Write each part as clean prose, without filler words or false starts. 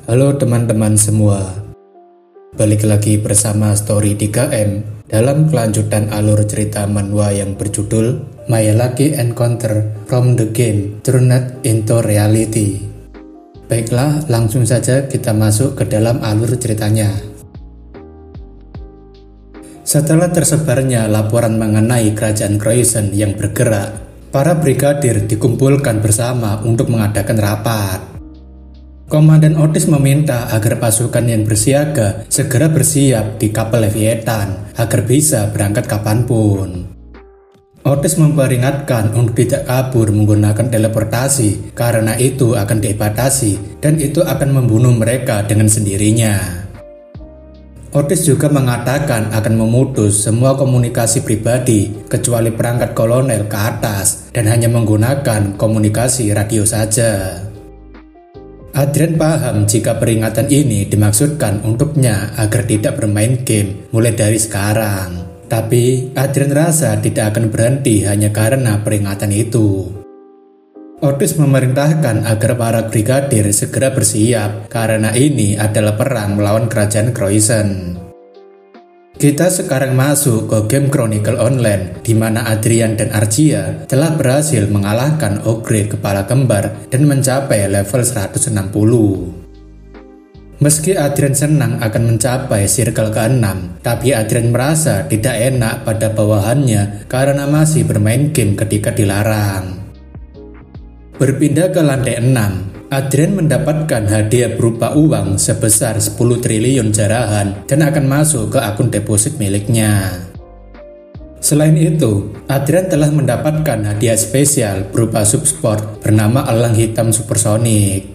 Halo teman-teman semua, balik lagi bersama Story 3M dalam kelanjutan alur cerita manhwa yang berjudul My Lucky Encounter from the Game Turned into Reality. Baiklah, langsung saja kita masuk ke dalam alur ceritanya. Setelah tersebarnya laporan mengenai kerajaan Croissant yang bergerak, para brigadir dikumpulkan bersama untuk mengadakan rapat. Komandan Otis meminta agar pasukan yang bersiaga segera bersiap di kapal Leviathan agar bisa berangkat kapanpun. Otis memperingatkan untuk tidak kabur menggunakan teleportasi karena itu akan dibatasi dan itu akan membunuh mereka dengan sendirinya. Otis juga mengatakan akan memutus semua komunikasi pribadi kecuali perangkat kolonel ke atas dan hanya menggunakan komunikasi radio saja. Adrian paham jika peringatan ini dimaksudkan untuknya agar tidak bermain game mulai dari sekarang. Tapi Adrian rasa tidak akan berhenti hanya karena peringatan itu. Otis memerintahkan agar para brigadir segera bersiap karena ini adalah perang melawan kerajaan Croissant. Kita sekarang masuk ke game Chronicle Online di mana Adrian dan Archia telah berhasil mengalahkan Ogre kepala kembar dan mencapai level 160. Meski Adrian senang akan mencapai circle ke-6, tapi Adrian merasa tidak enak pada bawahannya karena masih bermain game ketika dilarang. Berpindah ke lantai 6, Adrian mendapatkan hadiah berupa uang sebesar 10 triliun jarahan dan akan masuk ke akun deposit miliknya. Selain itu, Adrian telah mendapatkan hadiah spesial berupa subsport bernama Elang Hitam Supersonic.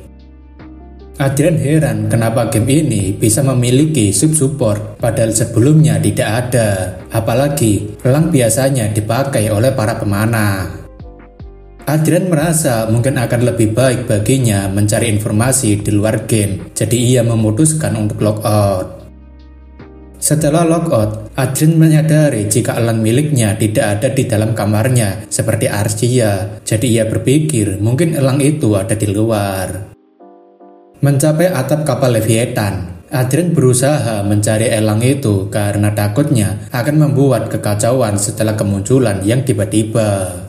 Adrian heran kenapa game ini bisa memiliki sub-support padahal sebelumnya tidak ada, apalagi elang biasanya dipakai oleh para pemanah. Adrian merasa mungkin akan lebih baik baginya mencari informasi di luar game, jadi ia memutuskan untuk logout. Setelah logout, Adrian menyadari jika elang miliknya tidak ada di dalam kamarnya seperti Archia, jadi ia berpikir mungkin elang itu ada di luar. Mencapai atap kapal Leviathan, Adrian berusaha mencari elang itu karena takutnya akan membuat kekacauan setelah kemunculan yang tiba-tiba.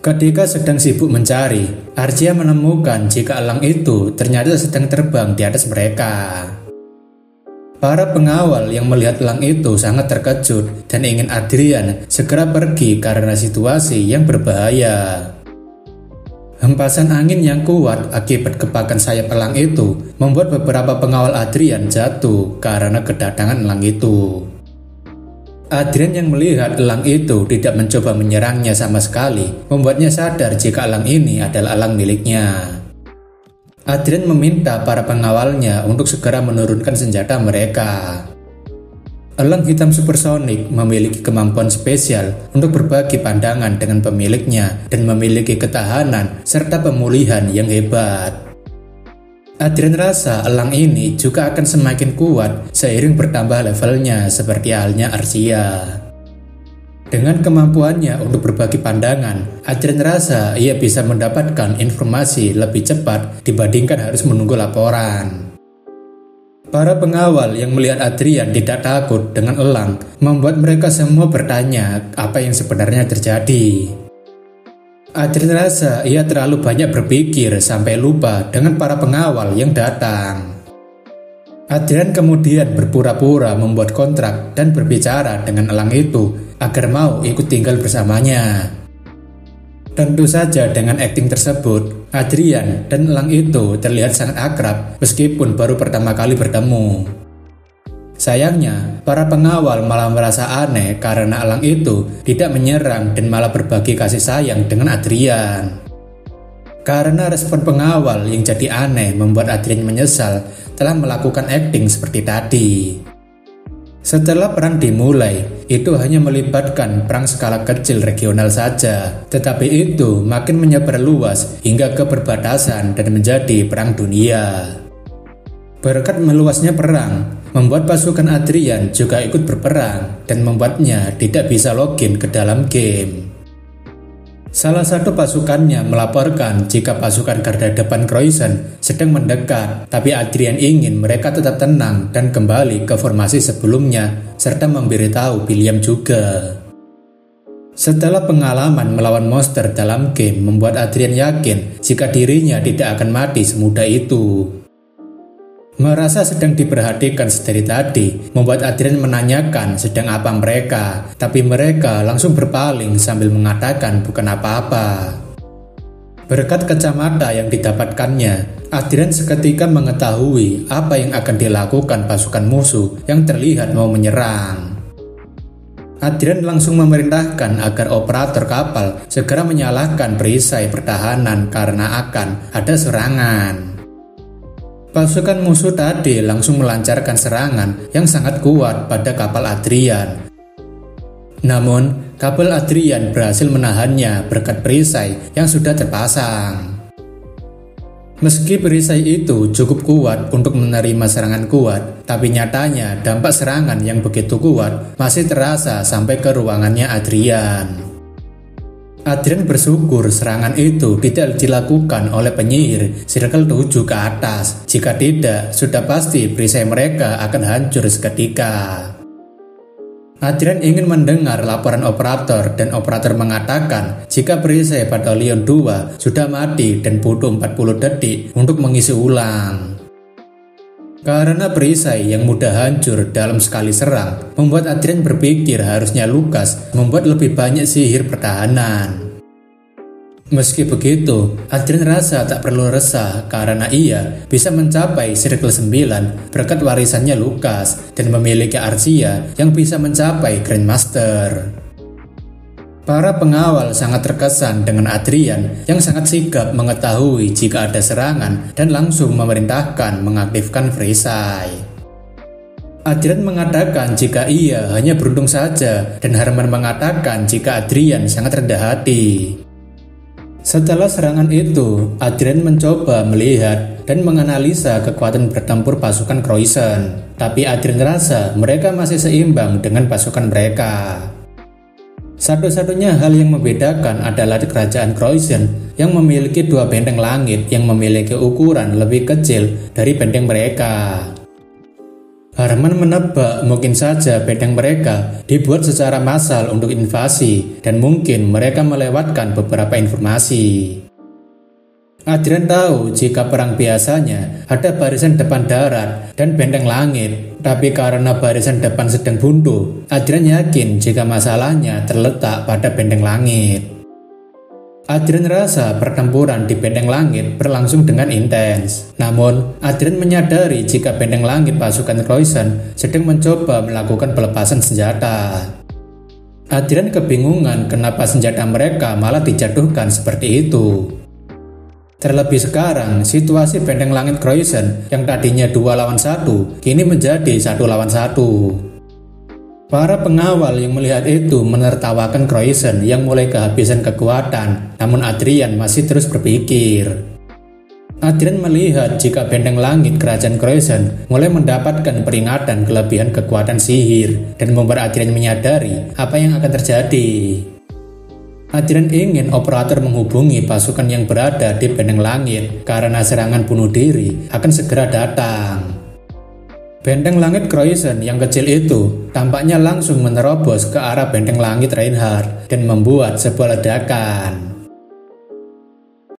Ketika sedang sibuk mencari, Archia menemukan jika elang itu ternyata sedang terbang di atas mereka. Para pengawal yang melihat elang itu sangat terkejut dan ingin Adrian segera pergi karena situasi yang berbahaya. Hempasan angin yang kuat akibat gepakan sayap elang itu membuat beberapa pengawal Adrian jatuh karena kedatangan elang itu. Adrian yang melihat elang itu tidak mencoba menyerangnya sama sekali, membuatnya sadar jika elang ini adalah elang miliknya. Adrian meminta para pengawalnya untuk segera menurunkan senjata mereka. Elang hitam supersonik memiliki kemampuan spesial untuk berbagi pandangan dengan pemiliknya dan memiliki ketahanan serta pemulihan yang hebat. Adrian rasa elang ini juga akan semakin kuat seiring bertambah levelnya seperti halnya Archia. Dengan kemampuannya untuk berbagi pandangan, Adrian rasa ia bisa mendapatkan informasi lebih cepat dibandingkan harus menunggu laporan. Para pengawal yang melihat Adrian tidak takut dengan elang membuat mereka semua bertanya apa yang sebenarnya terjadi. Adrian rasa ia terlalu banyak berpikir sampai lupa dengan para pengawal yang datang. Adrian kemudian berpura-pura membuat kontrak dan berbicara dengan elang itu agar mau ikut tinggal bersamanya. Tentu saja dengan akting tersebut, Adrian dan elang itu terlihat sangat akrab meskipun baru pertama kali bertemu. Sayangnya, para pengawal malah merasa aneh karena elang itu tidak menyerang dan malah berbagi kasih sayang dengan Adrian. Karena respon pengawal yang jadi aneh membuat Adrian menyesal telah melakukan akting seperti tadi. Setelah perang dimulai, itu hanya melibatkan perang skala kecil regional saja, tetapi itu makin menyebar luas hingga ke perbatasan dan menjadi perang dunia. Berkat meluasnya perang, membuat pasukan Adrian juga ikut berperang dan membuatnya tidak bisa login ke dalam game. Salah satu pasukannya melaporkan jika pasukan garda depan Croissant sedang mendekat, tapi Adrian ingin mereka tetap tenang dan kembali ke formasi sebelumnya, serta memberitahu William juga. Setelah pengalaman melawan monster dalam game membuat Adrian yakin jika dirinya tidak akan mati semudah itu. Merasa sedang diperhatikan sedari tadi, membuat Adrian menanyakan sedang apa mereka, tapi mereka langsung berpaling sambil mengatakan bukan apa-apa. Berkat kacamata yang didapatkannya, Adrian seketika mengetahui apa yang akan dilakukan pasukan musuh yang terlihat mau menyerang. Adrian langsung memerintahkan agar operator kapal segera menyalakan perisai pertahanan karena akan ada serangan. Pasukan musuh tadi langsung melancarkan serangan yang sangat kuat pada kapal Adrian. Namun, kapal Adrian berhasil menahannya berkat perisai yang sudah terpasang. Meski perisai itu cukup kuat untuk menerima serangan kuat, tapi nyatanya dampak serangan yang begitu kuat masih terasa sampai ke ruangannya Adrian. Adrian bersyukur serangan itu tidak dilakukan oleh penyihir Circle 7 ke atas. Jika tidak, sudah pasti perisai mereka akan hancur seketika. Adrian ingin mendengar laporan operator dan operator mengatakan jika perisai Batalion 2 sudah mati dan butuh 40 detik untuk mengisi ulang. Karena perisai yang mudah hancur dalam sekali serang, membuat Adrian berpikir harusnya Lucas membuat lebih banyak sihir pertahanan. Meski begitu, Adrian rasa tak perlu resah karena ia bisa mencapai Circle 9 berkat warisannya Lucas dan memiliki Arcia yang bisa mencapai Grandmaster. Para pengawal sangat terkesan dengan Adrian yang sangat sigap mengetahui jika ada serangan dan langsung memerintahkan mengaktifkan perisai. Adrian mengatakan jika ia hanya beruntung saja dan Herman mengatakan jika Adrian sangat rendah hati. Setelah serangan itu, Adrian mencoba melihat dan menganalisa kekuatan bertempur pasukan Croissant, tapi Adrian rasa mereka masih seimbang dengan pasukan mereka. Satu-satunya hal yang membedakan adalah kerajaan Croissant yang memiliki dua benteng langit yang memiliki ukuran lebih kecil dari benteng mereka. Herman menebak mungkin saja benteng mereka dibuat secara massal untuk invasi dan mungkin mereka melewatkan beberapa informasi. Adrian tahu jika perang biasanya ada barisan depan darat dan benteng langit, tapi karena barisan depan sedang buntu, Adrian yakin jika masalahnya terletak pada benteng langit. Adrian rasa pertempuran di benteng langit berlangsung dengan intens. Namun, Adrian menyadari jika benteng langit pasukan Croissant sedang mencoba melakukan pelepasan senjata. Adrian kebingungan kenapa senjata mereka malah dijatuhkan seperti itu. Terlebih sekarang, situasi benteng langit Croissant yang tadinya 2 lawan 1 kini menjadi 1 lawan 1. Para pengawal yang melihat itu menertawakan Croissant yang mulai kehabisan kekuatan, namun Adrian masih terus berpikir. Adrian melihat jika benteng langit kerajaan Croissant mulai mendapatkan peringatan kelebihan kekuatan sihir dan membuat Adrian menyadari apa yang akan terjadi. Adrian ingin operator menghubungi pasukan yang berada di benteng langit karena serangan bunuh diri akan segera datang. Benteng langit Croissant yang kecil itu tampaknya langsung menerobos ke arah benteng langit Reinhardt dan membuat sebuah ledakan.